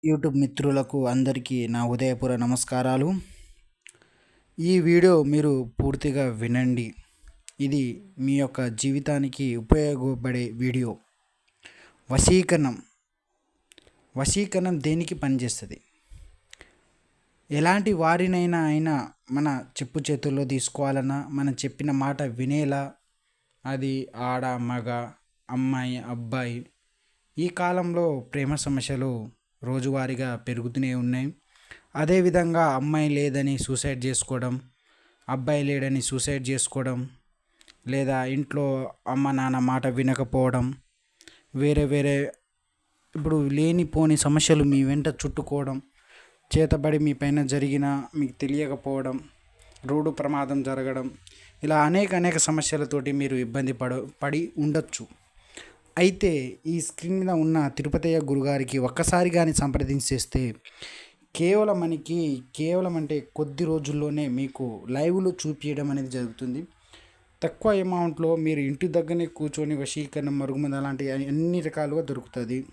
YouTube మిత్రులకు అందరికీ నా ఉదయపూర్వ నమస్కారాలు. ఈ వీడియో మీరు పూర్తిగా వినండి. ఇది మీ యొక్క జీవితానికి ఉపయోగపడే వీడియో. వశీకరణం. వశీకరణం దేనికి పనిచేస్తుంది? ఎలాంటి వారినైనా మన చెప్పు చేతుల్లో తీసుకోవాలన్నా, మనం చెప్పిన మాట వినేలా, అది ఆడ మగ, అమ్మాయి అబ్బాయి. ఈ కాలంలో ప్రేమ సమస్యలు రోజువారీగా పెరుగుతూనే ఉన్నాయి. అదేవిధంగా అమ్మాయి లేదని సూసైడ్ చేసుకోవడం, అబ్బాయి లేడని సూసైడ్ చేసుకోవడం, లేదా ఇంట్లో అమ్మ నాన్న మాట వినకపోవడం, వేరే వేరే ఇప్పుడు లేనిపోని సమస్యలు మీ వెంట చుట్టుకోవడం, చేతబడి మీ పైన జరిగిన మీకు తెలియకపోవడం, రోడ్డు ప్రమాదం జరగడం, ఇలా అనేక సమస్యలతోటి మీరు ఇబ్బంది పడి ఉండొచ్చు. అయితే ఈ స్క్రీన్ మీద ఉన్న తిరుపతయ్య గురుగారికి ఒక్కసారి కానీ సంప్రదించేస్తే కేవలం అంటే కొద్ది రోజుల్లోనే మీకు లైవ్లో చూపించడం అనేది జరుగుతుంది. తక్కువ అమౌంట్లో మీరు ఇంటి దగ్గరనే కూర్చొని వశీకరణం, మరుగుమంది అలాంటి అన్ని రకాలుగా దొరుకుతుంది.